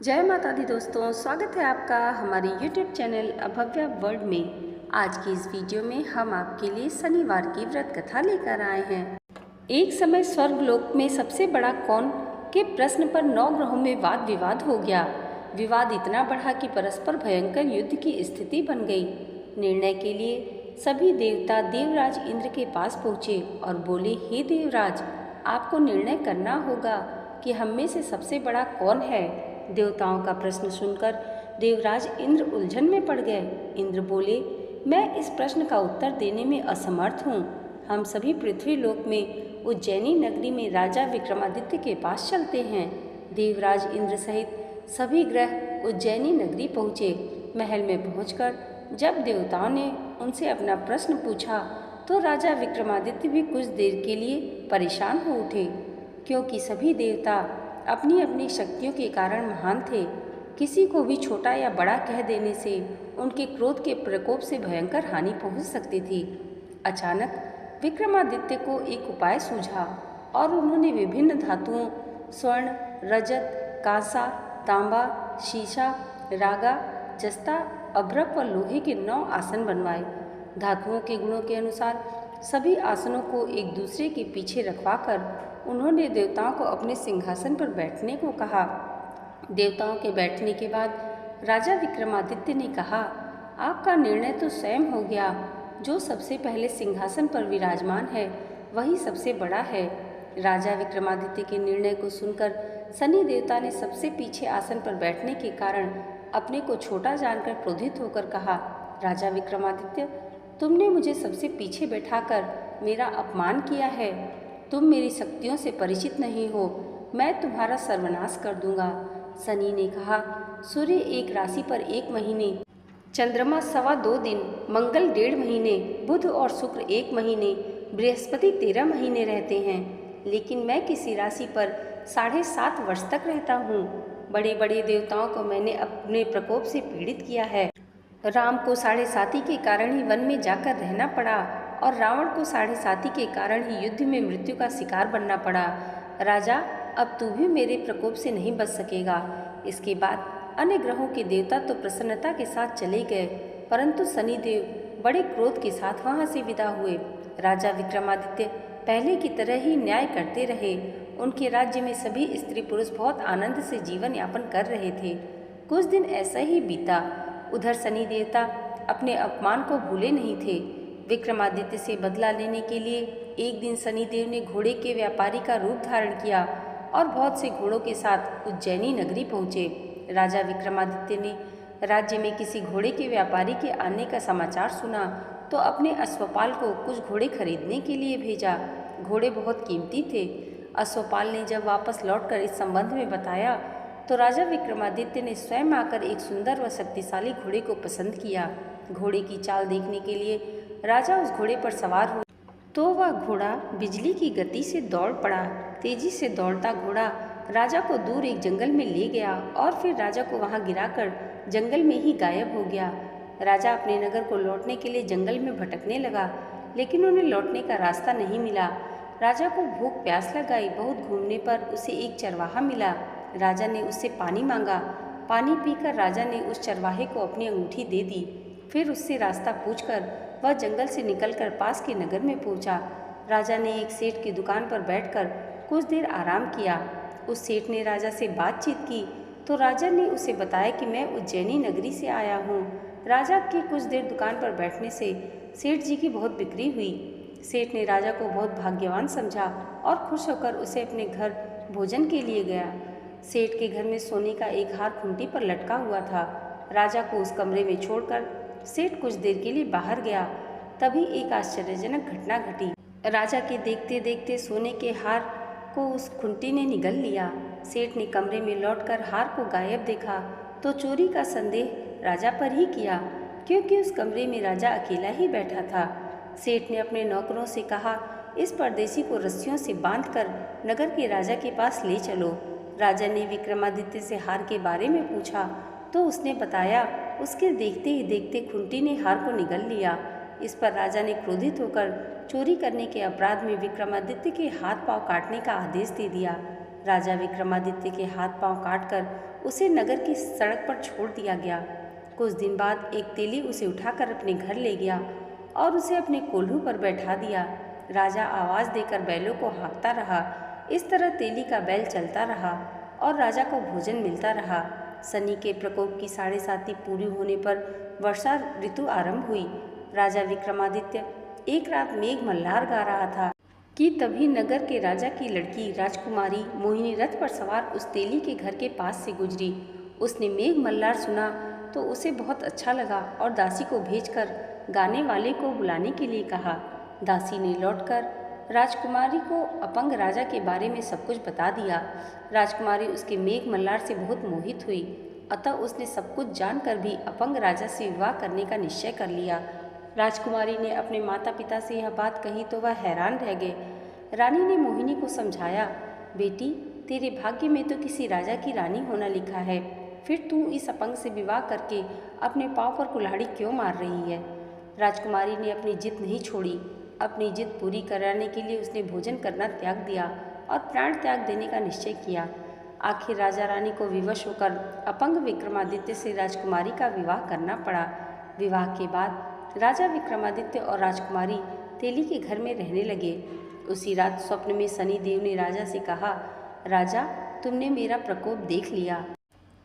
जय माता दी दोस्तों, स्वागत है आपका हमारे YouTube चैनल अभव्या वर्ल्ड में। आज की इस वीडियो में हम आपके लिए शनिवार की व्रत कथा लेकर आए हैं। एक समय स्वर्गलोक में सबसे बड़ा कौन के प्रश्न पर 9 ग्रहों में वाद विवाद हो गया। विवाद इतना बढ़ा कि परस्पर भयंकर युद्ध की स्थिति बन गई। निर्णय के लिए सभी देवता देवराज इंद्र के पास पहुँचे और बोले, हे देवराज, आपको निर्णय करना होगा कि हम में से सबसे बड़ा कौन है। देवताओं का प्रश्न सुनकर देवराज इंद्र उलझन में पड़ गए। इंद्र बोले, मैं इस प्रश्न का उत्तर देने में असमर्थ हूँ। हम सभी पृथ्वी लोक में उज्जैनी नगरी में राजा विक्रमादित्य के पास चलते हैं। देवराज इंद्र सहित सभी ग्रह उज्जैनी नगरी पहुँचे। महल में पहुँचकर जब देवताओं ने उनसे अपना प्रश्न पूछा तो राजा विक्रमादित्य भी कुछ देर के लिए परेशान हो उठे, क्योंकि सभी देवता अपनी अपनी शक्तियों के कारण महान थे। किसी को भी छोटा या बड़ा कह देने से उनके क्रोध के प्रकोप से भयंकर हानि पहुंच सकती थी। अचानक विक्रमादित्य को एक उपाय सूझा और उन्होंने विभिन्न धातुओं स्वर्ण, रजत, कांसा, तांबा, शीशा, रागा, जस्ता, अभ्रक व लोहे के 9 आसन बनवाए। धातुओं के गुणों के अनुसार सभी आसनों को एक दूसरे के पीछे रखवाकर उन्होंने देवताओं को अपने सिंहासन पर बैठने को कहा। देवताओं के बैठने के बाद राजा विक्रमादित्य ने कहा, आपका निर्णय तो स्वयं हो गया। जो सबसे पहले सिंहासन पर विराजमान है वही सबसे बड़ा है। राजा विक्रमादित्य के निर्णय को सुनकर शनि देवता ने सबसे पीछे आसन पर बैठने के कारण अपने को छोटा जानकर क्रोधित होकर कहा, राजा विक्रमादित्य, तुमने मुझे सबसे पीछे बैठाकर मेरा अपमान किया है। तुम मेरी शक्तियों से परिचित नहीं हो। मैं तुम्हारा सर्वनाश कर दूंगा। शनि ने कहा, सूर्य एक राशि पर 1 महीने, चंद्रमा 2.25 दिन, मंगल 1.5 महीने, बुध और शुक्र 1 महीने, बृहस्पति 13 महीने रहते हैं, लेकिन मैं किसी राशि पर 7.5 वर्ष तक रहता हूँ। बड़े बड़े देवताओं को मैंने अपने प्रकोप से पीड़ित किया है। राम को 7.5 के कारण ही वन में जाकर रहना पड़ा और रावण को 7.5 के कारण ही युद्ध में मृत्यु का शिकार बनना पड़ा। राजा, अब तू भी मेरे प्रकोप से नहीं बच सकेगा। इसके बाद अन्य ग्रहों के देवता तो प्रसन्नता के साथ चले गए, परंतु शनिदेव बड़े क्रोध के साथ वहां से विदा हुए। राजा विक्रमादित्य पहले की तरह ही न्याय करते रहे। उनके राज्य में सभी स्त्री पुरुष बहुत आनंद से जीवन यापन कर रहे थे। कुछ दिन ऐसा ही बीता। उधर शनि देवता अपने अपमान को भूले नहीं थे। विक्रमादित्य से बदला लेने के लिए एक दिन शनिदेव ने घोड़े के व्यापारी का रूप धारण किया और बहुत से घोड़ों के साथ उज्जैनी नगरी पहुँचे। राजा विक्रमादित्य ने राज्य में किसी घोड़े के व्यापारी के आने का समाचार सुना तो अपने अश्वपाल को कुछ घोड़े खरीदने के लिए भेजा। घोड़े बहुत कीमती थे। अश्वपाल ने जब वापस लौटकर इस संबंध में बताया तो राजा विक्रमादित्य ने स्वयं आकर एक सुंदर व शक्तिशाली घोड़े को पसंद किया। घोड़े की चाल देखने के लिए राजा उस घोड़े पर सवार हुए तो वह घोड़ा बिजली की गति से दौड़ पड़ा। तेजी से दौड़ता घोड़ा राजा को दूर एक जंगल में ले गया और फिर राजा को वहां गिराकर जंगल में ही गायब हो गया। राजा अपने नगर को लौटने के लिए जंगल में भटकने लगा, लेकिन उन्हें लौटने का रास्ता नहीं मिला। राजा को भूख प्यास लग गई। बहुत घूमने पर उसे एक चरवाहा मिला। राजा ने उससे पानी मांगा। पानी पीकर राजा ने उस चरवाहे को अपनी अंगूठी दे दी। फिर उससे रास्ता पूछकर वह जंगल से निकलकर पास के नगर में पहुंचा। राजा ने एक सेठ की दुकान पर बैठकर कुछ देर आराम किया। उस सेठ ने राजा से बातचीत की तो राजा ने उसे बताया कि मैं उज्जैनी नगरी से आया हूँ। राजा की कुछ देर दुकान पर बैठने से सेठ जी की बहुत बिक्री हुई। सेठ ने राजा को बहुत भाग्यवान समझा और खुश होकर उसे अपने घर भोजन के लिए गया। सेठ के घर में सोने का एक हार खूंटी पर लटका हुआ था। राजा को उस कमरे में छोड़कर सेठ कुछ देर के लिए बाहर गया। तभी एक आश्चर्यजनक घटना घटी। राजा के देखते देखते सोने के हार को उस खूंटी ने निगल लिया। सेठ ने कमरे में लौटकर हार को गायब देखा तो चोरी का संदेह राजा पर ही किया, क्योंकि उस कमरे में राजा अकेला ही बैठा था। सेठ ने अपने नौकरों से कहा, इस परदेसी को रस्सियों से बांधकर नगर के राजा के पास ले चलो। राजा ने विक्रमादित्य से हार के बारे में पूछा तो उसने बताया उसके देखते ही देखते खूंटी ने हार को निगल लिया। इस पर राजा ने क्रोधित होकर चोरी करने के अपराध में विक्रमादित्य के हाथ पांव काटने का आदेश दे दिया। राजा विक्रमादित्य के हाथ पांव काटकर उसे नगर की सड़क पर छोड़ दिया गया। कुछ दिन बाद एक तेली उसे उठाकर अपने घर ले गया और उसे अपने कोल्हू पर बैठा दिया। राजा आवाज़ देकर बैलों को हाँकता रहा। इस तरह तेली का बैल चलता रहा और राजा को भोजन मिलता रहा। शनि के प्रकोप की 7.5 पूरी होने पर वर्षा ऋतु आरंभ हुई। राजा विक्रमादित्य एक रात मेघ मल्हार गा रहा था कि तभी नगर के राजा की लड़की राजकुमारी मोहिनी रथ पर सवार उस तेली के घर के पास से गुजरी। उसने मेघ मल्हार सुना तो उसे बहुत अच्छा लगा और दासी को भेजकर गाने वाले को बुलाने के लिए कहा। दासी ने लौटकर राजकुमारी को अपंग राजा के बारे में सब कुछ बता दिया। राजकुमारी उसके मेघ मल्हार से बहुत मोहित हुई, अतः उसने सब कुछ जानकर भी अपंग राजा से विवाह करने का निश्चय कर लिया। राजकुमारी ने अपने माता पिता से यह बात कही तो वह हैरान रह गए। रानी ने मोहिनी को समझाया, बेटी तेरे भाग्य में तो किसी राजा की रानी होना लिखा है, फिर तू इस अपंग से विवाह करके अपने पाँव पर कुल्हाड़ी क्यों मार रही है। राजकुमारी ने अपनी जिद नहीं छोड़ी। अपनी जिद पूरी कराने के लिए उसने भोजन करना त्याग दिया और प्राण त्याग देने का निश्चय किया। आखिर राजा रानी को विवश होकर अपंग विक्रमादित्य से राजकुमारी का विवाह करना पड़ा। विवाह के बाद राजा विक्रमादित्य और राजकुमारी तेली के घर में रहने लगे। उसी रात स्वप्न में शनिदेव ने राजा से कहा, राजा तुमने मेरा प्रकोप देख लिया,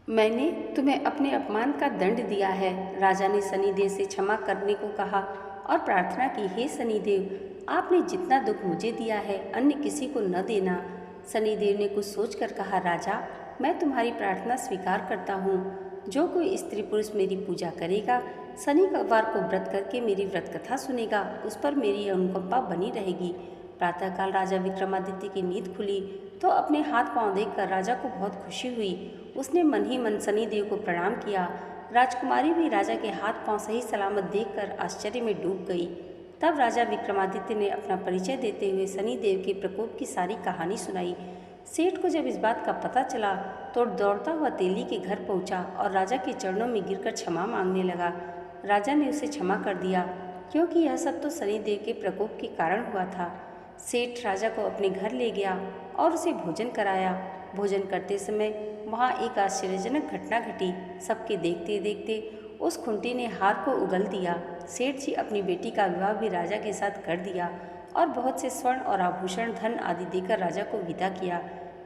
मैंने तुम्हें अपने अपमान का दंड दिया है। राजा ने शनिदेव से क्षमा करने को कहा और प्रार्थना की, हे शनिदेव आपने जितना दुख मुझे दिया है अन्य किसी को न देना। शनिदेव ने कुछ सोचकर कहा, राजा मैं तुम्हारी प्रार्थना स्वीकार करता हूँ। जो कोई स्त्री पुरुष मेरी पूजा करेगा, शनिवार को व्रत करके मेरी व्रत कथा सुनेगा, उस पर मेरी अनुकंपा बनी रहेगी। प्रातःकाल राजा विक्रमादित्य की नींद खुली तो अपने हाथ पांव देखकर राजा को बहुत खुशी हुई। उसने मन ही मन शनिदेव को प्रणाम किया। राजकुमारी भी राजा के हाथ पांव सही सलामत देखकर आश्चर्य में डूब गई। तब राजा विक्रमादित्य ने अपना परिचय देते हुए शनिदेव के प्रकोप की सारी कहानी सुनाई। सेठ को जब इस बात का पता चला तो दौड़ता हुआ तेली के घर पहुंचा और राजा के चरणों में गिरकर क्षमा मांगने लगा। राजा ने उसे क्षमा कर दिया क्योंकि यह सब तो शनिदेव के प्रकोप के कारण हुआ था। सेठ राजा को अपने घर ले गया और उसे भोजन कराया। भोजन करते समय वहाँ एक आश्चर्यजनक घटना घटी। सबके देखते देखते उस खुंटी ने हार को उगल दिया। सेठ जी अपनी बेटी का विवाह भी राजा के साथ कर दिया और बहुत से स्वर्ण और आभूषण धन आदि देकर राजा को विदा किया।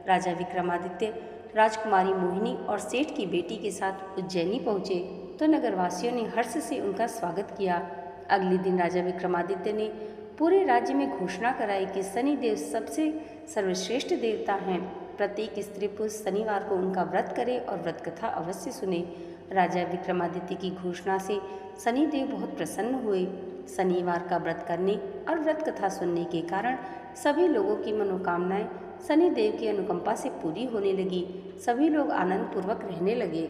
राजा विक्रमादित्य राजकुमारी मोहिनी और सेठ की बेटी के साथ उज्जैनी पहुँचे तो नगरवासियों ने हर्ष से उनका स्वागत किया। अगले दिन राजा विक्रमादित्य ने पूरे राज्य में घोषणा कराई कि शनिदेव सबसे सर्वश्रेष्ठ देवता हैं। प्रत्येक स्त्री पुरुष शनिवार को उनका व्रत करे और व्रत कथा अवश्य सुने। राजा विक्रमादित्य की घोषणा से शनिदेव बहुत प्रसन्न हुए। शनिवार का व्रत करने और व्रत कथा सुनने के कारण सभी लोगों की मनोकामनाएं शनिदेव की अनुकंपा से पूरी होने लगी। सभी लोग आनंद पूर्वक रहने लगे।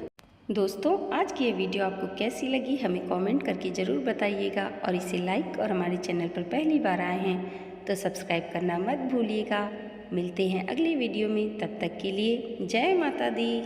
दोस्तों आज की ये वीडियो आपको कैसी लगी हमें कमेंट करके ज़रूर बताइएगा और इसे लाइक और हमारे चैनल पर पहली बार आए हैं तो सब्सक्राइब करना मत भूलिएगा। मिलते हैं अगली वीडियो में, तब तक के लिए जय माता दी।